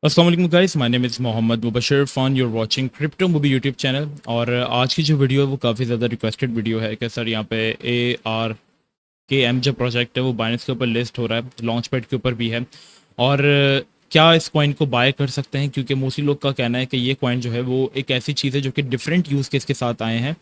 अस्सलाम वालेकुम guys, my name is Mohammad Mubashar फॉन you're watching crypto movie YouTube channel. और आज की जो वीडियो है वो काफ़ी ज़्यादा रिक्वेस्टेड वीडियो है कि सर यहाँ पे ARKM जो प्रोजेक्ट है वो बाइनेंस के ऊपर लिस्ट हो रहा है, लॉन्च पैड के ऊपर भी है। और क्या इस कॉइन को बाय कर सकते हैं, क्योंकि मोस्टली लोग का कहना है कि ये कॉइन जो है वो एक ऐसी चीज़ है जो कि डिफरेंट यूज़ केस के साथ आए हैं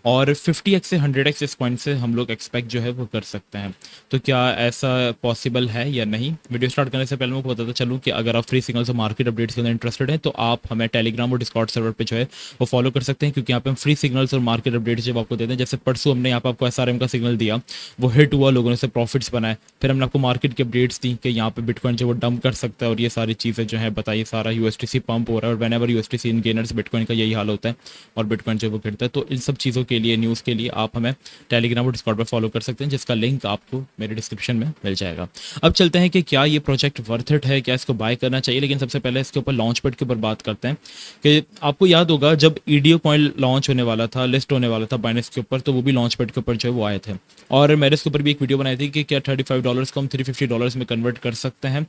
और 50x से 100x इस कॉइन से हम लोग एक्सपेक्ट जो है वो कर सकते हैं। तो क्या ऐसा पॉसिबल है या नहीं? वीडियो स्टार्ट करने से पहले मैं आपको बताता चलूँ कि अगर आप फ्री सिग्नल्स और मार्केट अपडेट्स के अंदर इंटरेस्टेड हैं तो आप हमें टेलीग्राम और डिस्कॉर्ड सर्वर पे जो है वो फॉलो कर सकते हैं, क्योंकि यहाँ पे हम फ्री सिग्नल्स और मार्केट अपडेट्स जब आपको देते हैं, जैसे परसों हमने यहाँ पे आपको SRM का सिग्नल दिया, वो हिट हुआ, लोगों ने से प्रॉफिट्स बनाए। फिर हमने आपको मार्केट की अपडेट्स दी कि यहाँ पे बिटकॉइन जो वो डंप कर सकता है और ये सारी चीज़ें जो है बताइए, सारा USDC पंप हो रहा है और when ever USDC in gainers bitcoin का यही हाल होता है और बिटकॉइन जो वो गिरता है। तो इन सब चीज़ों के लिए, न्यूज़ के लिए आप हमें टेलीग्राम और डिस्कॉर्ड पर फॉलो कर सकते हैं, जिसका लिंक आपको मेरे डिस्क्रिप्शन में मिल जाएगा। अब चलते हैं कि क्या ये प्रोजेक्ट वर्थ इट है, क्या इसको बाय करना चाहिए। लेकिन सबसे पहले इसके ऊपर लॉन्च पैड के ऊपर बात करते हैं कि आपको याद होगा जब EDO कॉइन लॉन्च होने वाला था, लिस्ट होने वाला था बाइनेंस के ऊपर, तो वो भी लॉन्च पैड के ऊपर जो है वो आए थे। और मैंने इसके ऊपर भी एक वीडियो बनाई थी कि क्या $35 को हम $350 में कन्वर्ट कर सकते हैं।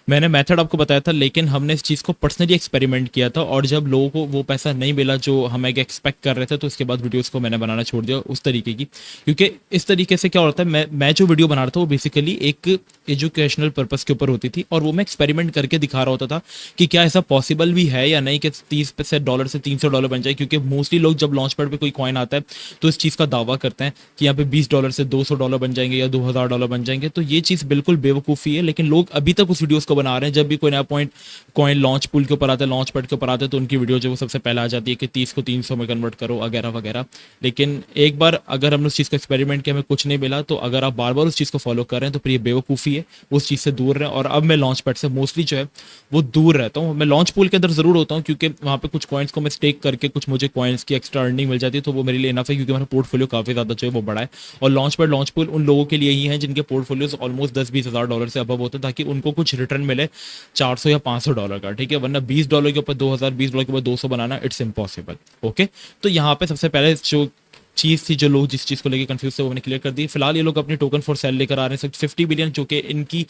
मैंने मेथड आपको बताया था, लेकिन हमने इस चीज़ को पर्सनली एक्सपेरिमेंट किया था और जब लोगों को वो पैसा नहीं मिला जो हम एक्सपेक्ट कर रहे थे, तो उसके बाद वीडियोस को मैंने बनाना छोड़ दिया उस तरीके की। क्योंकि इस तरीके से क्या होता है, मैं जो वीडियो बना रहा था वो बेसिकली एक एजुकेशनल पर्पस के ऊपर होती थी और वो मैं एक्सपेरिमेंट करके दिखा रहा होता था कि क्या ऐसा पॉसिबल भी है या नहीं कि $30 से $300 बन जाए। क्योंकि मोस्टली लोग जब लॉन्च पैड पे कोई कॉइन आता है तो इस चीज़ का दावा करते हैं कि यहाँ पे $20 से $200 बन जाएंगे या $2000 बन जाएंगे। तो ये चीज़ बिल्कुल बेवकूफ़ी है, लेकिन लोग अभी तक उस वीडियोस को बना रहे हैं। जब भी कोई नया पॉइंट कॉइन लॉन्च पूल के ऊपर आता है, लॉन्च पैड के ऊपर आता है, तो उनकी वीडियो जो वो सबसे पहले आ जाती है कि 30 को 300 में कन्वर्ट करो वगैरह वगैरह। लेकिन एक बार अगर हमने उस चीज़ को एक्सपेरिमेंट किया, हमें कुछ नहीं मिला, तो अगर आप बार बार उस चीज़ को फॉलो कर रहे हैं तो फिर ये बेवकूफ़ी है, उस चीज़ से दूर रहें। और अब मैं लॉन्च पैड से मोस्टली जो है वो दूर रहता हूँ। मैं लॉन्च पूल के अंदर ज़रूर होता हूँ, क्योंकि वहाँ पे कुछ कॉइन्स को मैं स्टेक करके कुछ मुझे कॉइन्स की एक्स्ट्रा अर्निंग मिल जाती है, तो वो मेरे लिए इनफ है, क्योंकि मेरा पोर्टफोलियो काफ़ी ज़्यादा जो है वो बड़ा है। और लॉन्च पूल उन लोगों के लिए ही है जिनके पोर्टफोलियोज ऑलमोस्ट 10-20 हज़ार डॉलर से अबव होते हैं, ताकि उनको कुछ रिटर्न मिले 400 या $500 का, ठीक है। वरना $20 के ऊपर 2000, $20 के ऊपर 200 बनाना इट्स इम्पॉसिबल। ओके, तो यहाँ पे सबसे पहले जो चीज़ थी, जो लोग जिस चीज़ को लेकर कंफ्यूज थे वो मैंने क्लियर कर दी। फिलहाल ये लोग अपनी टोकन फॉर सेल लेकर आ रहे हैं 50 बिलियन, जो कि इनकी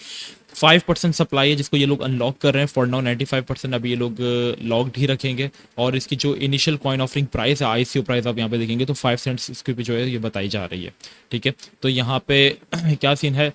5% सप्लाई है, जिसको ये लोग अनलॉक कर रहे हैं। फॉर नाउ 95% अभी ये लोग लॉक्ड ही रखेंगे। और इसकी जो इनिशियल कॉइन ऑफरिंग प्राइस है, ICO प्राइस आप यहाँ पे देखेंगे तो 5 सेंट्स इसके भी जो है ये बताई जा रही है, ठीक है। तो यहाँ पे क्या सीन है,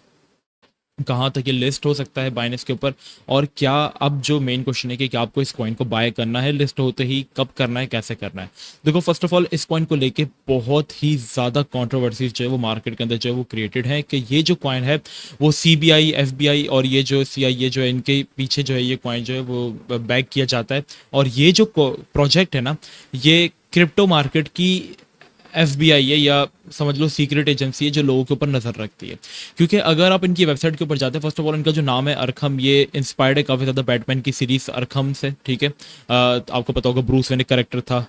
कहाँ तक ये लिस्ट हो सकता है बाइनेंस के ऊपर, और क्या अब जो मेन क्वेश्चन है कि क्या आपको इस कॉइन को बाय करना है लिस्ट होते ही, कब करना है, कैसे करना है। देखो, फर्स्ट ऑफ ऑल इस कॉइन को लेके बहुत ही ज़्यादा कंट्रोवर्सीज जो है वो मार्केट के अंदर जो है वो क्रिएटेड है कि ये जो कॉइन है वो CBI, FBI और ये जो CIA जो है, इनके पीछे जो है ये कॉइन जो है वो बैक किया जाता है। और ये जो प्रोजेक्ट है ना, ये क्रिप्टो मार्केट की FBI है, या समझ लो सीक्रेट एजेंसी है जो लोगों के ऊपर नजर रखती है। क्योंकि अगर आप इनकी वेबसाइट के ऊपर जाते हैं, फर्स्ट ऑफ ऑल इनका जो नाम है अरखम, ये इंस्पायर्ड है काफ़ी ज़्यादा बैटमैन की सीरीज अरखम से, ठीक है। आपको पता होगा ब्रूस वेन एक करेक्टर था,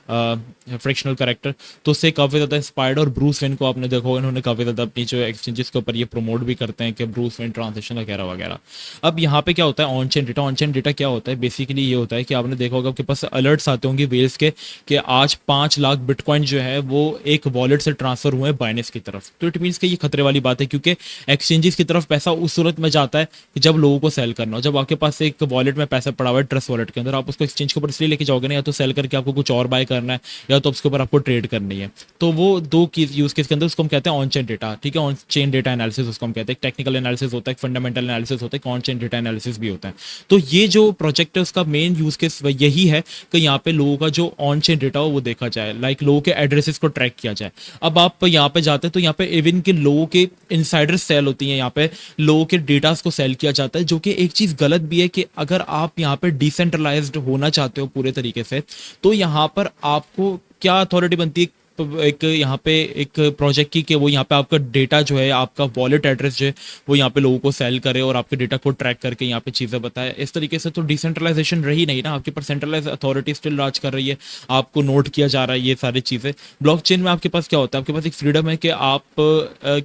फ्रिक्शनल करेक्टर, तो उससे काफ़ी ज़्यादा इंस्पायर्ड। और ब्रूस वेन को आपने देखा होगा, इन्होंने काफ़ी ज़्यादा अपनी जो एक्सचेंजेस के ऊपर ये प्रमोट भी करते हैं कि ब्रूस वेन ट्रांजेक्शन वगैरह वगैरह। अब यहाँ पे क्या होता है, ऑन चेन डेटा क्या होता है, बेसिकली ये होता है कि आपने देखा होगा आपके पास अलर्ट्स आते होंगे वेल्स के कि आज 5 लाख बिटकॉइन जो है वो एक वॉलेट से ट्रांसफर हुए बाइनेंस की तरफ। तो इट मीन्स कि ये खतरे वाली बात है, क्योंकि एक्सचेंजेस की तरफ पैसा उस सूरत में जाता है कि जब लोगों को सेल करना हो। जब आपके पास एक वॉलेट में पैसा पड़ा हुआ है, ट्रस्ट वॉलेट के अंदर, आप उसको एक्सचेंज के ऊपर इसलिए लेके जाओगे ना, या तो सेल करके आपको कुछ और बाय करना है, या तो उसके ऊपर आपको ट्रेड करनी है। तो वो दो यूज केस के अंदर उसको हम कहते हैं ऑन चेन डेटा, ठीक है। ऑन चेन डेटा एनालिसिस उसको हम कहते हैं। टेक्निकल एनालिसिस होता है, फंडामेंटल एनालिसिस होता है, ऑन चेन डेटा एनालिसिस भी होता है। तो ये जो प्रोजेक्ट है उसका मेन यूज केस यही है कि यहाँ पे लोगों का जो ऑन चेन डेटा हो वो देखा जाए, लाइक लोगों के एड्रेसेस को ट्रैक किया जाए। अब आप यहाँ पे जाते हैं तो यहाँ पे इवन के लोगों के इनसाइडर सेल होती हैं, यहाँ पे लोगों के डेटास को सेल किया जाता है, जो कि एक चीज गलत भी है कि अगर आप यहाँ पे डिसेंट्रलाइज्ड होना चाहते हो पूरे तरीके से, तो यहाँ पर आपको क्या अथॉरिटी बनती है एक यहाँ पे एक प्रोजेक्ट की कि वो यहाँ पे आपका डेटा जो है, आपका वॉलेट एड्रेस जो है वो यहाँ पे लोगों को सेल करे और आपके डेटा को ट्रैक करके यहाँ पे चीज़ें बताए। इस तरीके से तो डिसेंट्रलाइजेशन रही नहीं ना, आपके पास सेंट्रलाइज अथॉरिटी स्टिल राज कर रही है, आपको नोट किया जा रहा है ये सारी चीज़ें। ब्लॉकचेन में आपके पास क्या होता है, आपके पास एक फ्रीडम है कि आप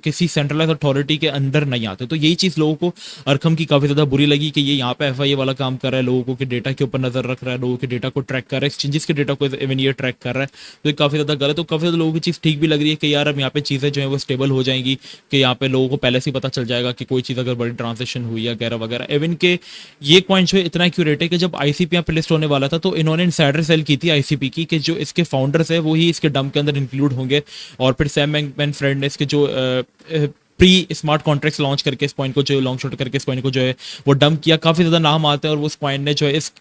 किसी सेंट्रलाइज अथॉरिटी के अंदर नहीं आते। तो यही चीज़ लोगों को अरखम की काफ़ी ज़्यादा बुरी लगी कि ये यहाँ पे FIA वाला काम कर रहा है, लोगों के डेटा के ऊपर नजर रख रहा है, लोगों के डेटा को ट्रैक कर रहा है, एक्सचेंजेस के डेटा को इवन ये ट्रैक कर रहा है। तो ये काफ़ी ज़्यादा गलत, तो काफ़ी काफ़ी ज़्यादा लोगों की चीज़ ठीक भी लग रही है कि यार अब यहाँ पे चीज़ें जो है वो स्टेबल हो जाएंगी, कि यहाँ पे लोगों को पहले से ही पता चल जाएगा कि कोई चीज़ अगर बड़ी ट्रांजेक्शन हुई है वगैरह वगैरह। इवन के ये कॉइन जो है इतना एक्यूरेट है कि जब आईसीपी यहाँ पे लिस्ट होने वाला था तो इन्होंने इनसाइडर सेल की थी आईसीपी की, कि जो इसके फाउंडर्स है वो ही इसके डम के अंदर इंक्लूड होंगे। और फिर सैम बैंकमैन-फ्रेड ने इसके जो प्री स्मार्ट कॉन्ट्रैक्ट्स लॉन्च करके इस कॉइन को जो लॉन्ग शॉर्ट करके इस कॉइन को जो है वो डंप किया। काफ़ी ज़्यादा नाम आते हैं और वो उस कॉइन ने जो है इस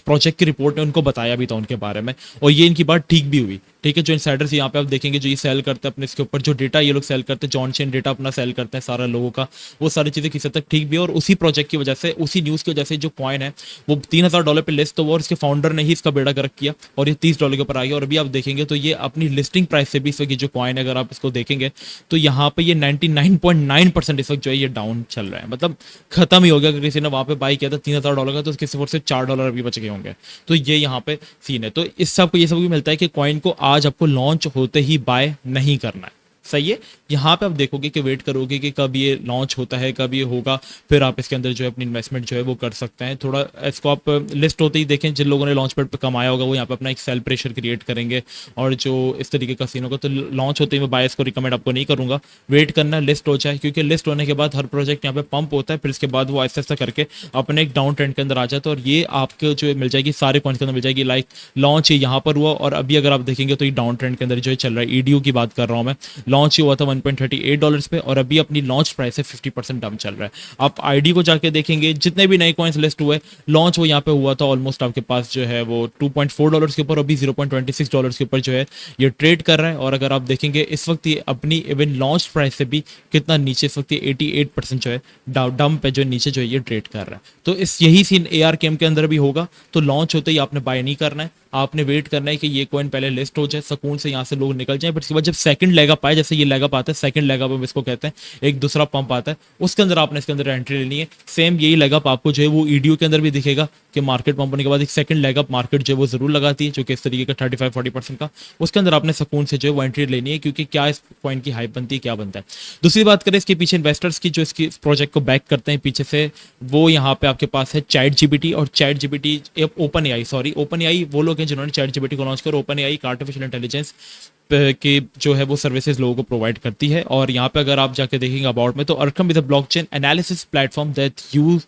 प्रोजेक्ट की रिपोर्ट ने उनको बताया भी था उनके बारे में, और ये इनकी बात ठीक भी हुई। ठीक है, जो इनसाइडर्स यहाँ पे आप देखेंगे जो ये सेल करते हैं अपने इसके ऊपर जो डेटा ये लोग सेल करते हैं, जो ऑन चेन डेटा अपना सेल करते हैं सारा लोगों का, वो सारी चीज़ें किसी हद तक ठीक भी है। और उसी प्रोजेक्ट की वजह से, उसी न्यूज़ की वजह से जो कॉइन है वो $3000 पे लिस्ट हुआ और इसके फाउंडर ने ही इसका बेड़ा गर्क किया और ये $30 के ऊपर आ गया। और अभी आप देखेंगे तो ये अपनी लिस्टिंग प्राइस से भी इस वक्त जो कॉइन है अगर आप इसको देखेंगे तो यहाँ पे ये 99.9% इस वक्त जो है ये डाउन चल रहा है, मतलब खत्म ही हो गया। अगर किसी ने वहाँ पे बाई किया था $3000 का तो उसके सिर्फ $4 अभी बच गए होंगे। तो ये यहाँ पे सीन है। तो इस सबको ये सब भी मिलता है कि कॉइन को आज आपको लॉन्च होते ही बाय नहीं करना है। सही है, यहाँ पे आप देखोगे कि वेट करोगे कि कब ये लॉन्च होता है, कब ये होगा, फिर आप इसके अंदर जो है अपनी इन्वेस्टमेंट जो है वो कर सकते हैं। थोड़ा इसको आप लिस्ट होते ही देखें, जिन लोगों ने लॉन्च पैड पर कमाया होगा वो यहाँ पे अपना एक सेल प्रेशर क्रिएट करेंगे और जो इस तरीके का सीन होगा। तो लॉन्च होते ही मैं बायर्स को रिकमेंड आपको नहीं करूँगा, वेट करना लिस्ट हो जाए, क्योंकि लिस्ट होने के बाद हर प्रोजेक्ट यहाँ पे पंप होता है, फिर इसके बाद वो आहिस्ता आहिस्ता करके अपने एक डाउन ट्रेंड के अंदर आ जाता है। और ये आपको जो मिल जाएगी सारे कॉइन्स के अंदर मिल जाएगी। लाइक लॉन्च यहाँ पर हुआ और अभी अगर आप देखेंगे तो ये डाउन ट्रेंड के अंदर जो चल रहा है, ईडीयू की बात कर रहा हूँ मैं, लॉन्च ही हुआ था $1.38 पे और अभी अपनी लॉन्च प्राइस है 50% डाउन चल रहा है। आप आईडी को जाके देखेंगे जितने भी नए कॉइन्स लिस्ट हुए, लॉन्च वो यहाँ पे हुआ था ऑलमोस्ट आपके पास जो है वो $2.4 के ऊपर, अभी $0.26 के ऊपर जो है ये ट्रेड कर रहा है। और अगर आप देखेंगे इस वक्त ये अपनी इवन लॉन्च प्राइस से भी कितना नीचे, इस वक्त ये 88% जो है डंप पे जो नीचे जो है ये ट्रेड कर रहा है। तो इस यही सीन ARKM के अंदर भी होगा। तो लॉन्च होते ही आपने बाय नहीं करना है, आपने वेट करना है कि ये कॉइन पहले लिस्ट हो जाए, सुकून से यहाँ से लोग निकल जाएं, बट इसके बाद जब सेकंड लेग अप आए, जैसे ये लेग अप आता है, सेकंड लेग अप इसको कहते हैं, एक दूसरा पंप आता है, उसके अंदर आपने इसके अंदर एंट्री लेनी है। सेम यही लेग अप आपको जो है वो ईडीयू के अंदर भी दिखेगा कि मार्केट पंप होने के बाद एक सेकंड लेग अप मार्केट जो है वो जरूर लगाती है, जो कि इस तरीके का 35-40% का, उसके अंदर आपने सुकून से जो है वो एंट्री लेनी है, क्योंकि क्या इस कॉइन की हाइप बनती है, क्या बनता है। दूसरी बात करें इसके पीछे इन्वेस्टर्स की, जो इसकी प्रोजेक्ट को बैक करते हैं पीछे से, वो यहाँ पे आपके पास है ChatGPT और ChatGPT OpenAI वो लोग हैं जिन्होंने ChatGPT को लॉन्च कर। OpenAI आर्टिफिशियल इंटेलिजेंस के जो है वो सर्विसेज लोगों को प्रोवाइड करती है। और यहाँ पे अगर आप जाके देखेंगे अबाउट में, तो Arkham is a blockchain analysis platform that use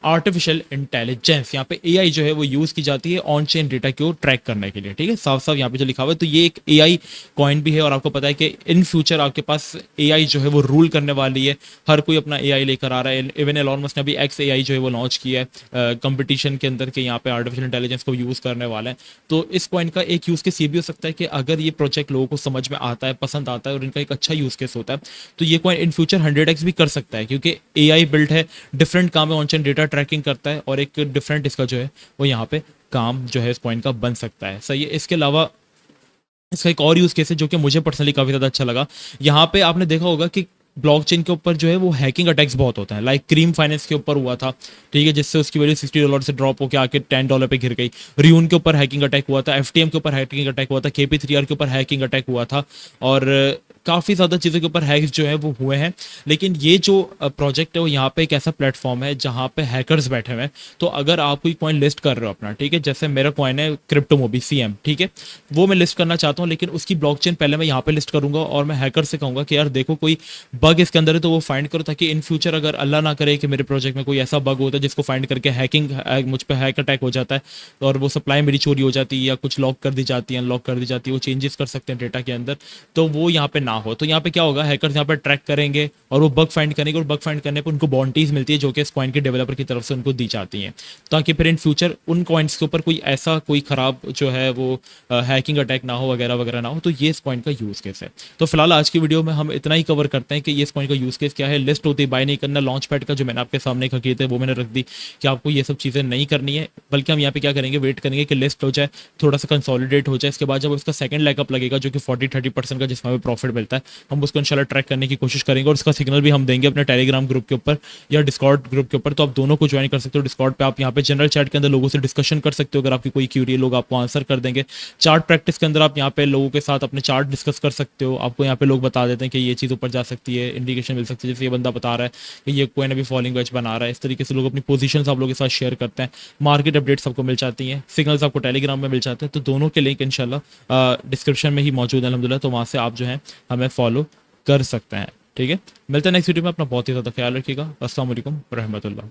artificial intelligence, यहाँ पे AI जो है वो यूज की जाती है ऑन चेन डेटा को ट्रैक करने के लिए। ठीक है, साफ साफ यहाँ पे जो लिखा हुआ है। तो ये एक AI कॉइन भी है और आपको पता है कि इन फ्यूचर आपके पास AI जो है वो रूल करने वाली है। हर कोई अपना AI लेकर आ रहा है। इवन एलॉन मस्क ने अभी XAI जो है वो लॉन्च किया है कंपटीशन के अंदर, के यहाँ पे आर्टिफिशियल इंटेलिजेंस को यूज करने वाला है। तो इस कॉइन का एक यूज केस ये भी हो सकता है कि अगर ये प्रोजेक्ट लोगों को समझ में आता है, पसंद आता है और इनका एक अच्छा यूज केस होता है, तो ये कॉइन इन फ्यूचर 100x भी कर सकता है, क्योंकि AI बिल्ड है, डिफरेंट काम है, ऑन चेन डेटा ट्रैकिंग करता है और एक डिफरेंट इसका जो है वो यहाँ पे काम जो है इस कॉइन का बन सकता है। सही है, इसके अलावा इसका एक और यूज केस है जो कि मुझे पर्सनली काफी ज्यादा अच्छा लगा। यहाँ पे आपने देखा होगा कि ब्लॉकचेन के ऊपर जो है वो हैकिंग अटैक्स बहुत होता है। लाइक क्रीम फाइनेंस के ऊपर हुआ था, ठीक है, जिससे उसकी वैल्यू $60 से ड्रॉप होकर आके $10 पे गिर गई। रियून के ऊपर हैकिंग अटैक हुआ था, FTM के ऊपर हैकिंग अटैक हुआ था, KP3R के ऊपर हैकिंग अटैक हुआ था और काफ़ी ज़्यादा चीज़ों के ऊपर हैक्स जो है वो हुए हैं। लेकिन ये जो प्रोजेक्ट है वो यहाँ पे एक ऐसा प्लेटफॉर्म है जहाँ पे हैकर्स बैठे हुए हैं। तो अगर आप कोई कॉइन लिस्ट कर रहे हो अपना, ठीक है, जैसे मेरा कॉइन है क्रिप्टोमोबी CM, ठीक है, वो मैं लिस्ट करना चाहता हूँ, लेकिन उसकी ब्लॉकचेन पहले मैं यहाँ पे लिस्ट करूंगा और मैं हैकर से कहूँगा कि यार देखो कोई बग इसके अंदर है तो वो फाइंड करो, ताकि इन फ्यूचर अगर अल्लाह ना करे कि मेरे प्रोजेक्ट में कोई ऐसा बग होता है जिसको फाइंड करके मुझ पर हैक अटैक हो जाता है और वो सप्लाई मेरी चोरी हो जाती है या कुछ लॉक कर दी जाती है, अनलॉक कर दी जाती है, वो चेंजेस कर सकते हैं डेटा के अंदर, तो वो यहाँ पे ना हो। तो यहाँ पे क्या होगा, हैकर्स यहाँ पे ट्रैक करेंगे और वो बग फाइंड करेंगे और बग फाइंड करने पर उनको बाउंटीज मिलती है जो कि इस कॉइन के डेवलपर की तरफ से उनको दी जाती हैं, ताकि फिर इन फ्यूचर उन कॉइन्स के ऊपर कोई खराब जो है वो हैकिंग अटैक ना हो, वगैरह वगैरह ना हो। तो ये इस कॉइन का यूज केस है। तो फिलहाल आज की वीडियो में हम इतना ही कवर करते हैं कि ये इस कॉइन का यूज केस क्या है, लिस्ट होती बाय नहीं करना, लॉन्च पैड का जो मैंने आपके सामने एक हकीकत है वो मैंने रख दी कि आपको ये सब चीज़ें नहीं करनी है, बल्कि हम यहाँ पे क्या करेंगे, वेट करेंगे कि लिस्ट हो जाए, थोड़ा सा कंसोलिडेट हो जाए, इसके बाद जब उसका सेकंड लैकअप लगेगा जो कि 40-30% का जिसमें हमें प्रॉफिट मिलता है, हम उसको इंशाल्लाह ट्रैक करने की कोशिश करेंगे और उसका सिग्नल भी हम देंगे अपने टेलीग्राम ग्रुप के ऊपर या डिस्कॉर्ड ग्रुप के ऊपर। तो आप दोनों को ज्वाइन कर सकते हो। डिस्कॉर्ड पे आप यहाँ पे जनरल चैट के अंदर लोगों से डिस्कशन कर सकते हो, अगर आपकी कोई क्यूरी है लोग आपको आंसर कर देंगे। चार्ट प्रैक्टिस के अंदर आप यहाँ पे लोगों के साथ अपने चार्ट डिस्कस कर सकते हो, आपको यहाँ पे लोग बता देते हैं कि ये चीज़ ऊपर जा सकती है, है, इंडिकेशन मिल सकती है। जैसे ये बंदा बता रहा है कि ये कोइन अभी फॉलिंग वेज बना रहा है। इस तरीके से लोग अपनी पोजीशंस आप लोगों के साथ शेयर करते हैं। मार्केट अपडेट्स आपको मिल जाती हैं, सिग्नल्स आपको टेलीग्राम में मिल जाते हैं। तो दोनों के लिंक इंशाल्लाह डिस्क्रिप्शन में ही मौजूद है अल्हम्दुलिल्लाह, तो वहाँ से आप जो है हमें फॉलो कर सकते हैं। ठीक है, मिलते हैं नेक्स्ट वीडियो में। अपना बहुत ही ज़्यादा ख्याल रखिएगा। अस्सलाम वालेकुम रहमतुल्लाह।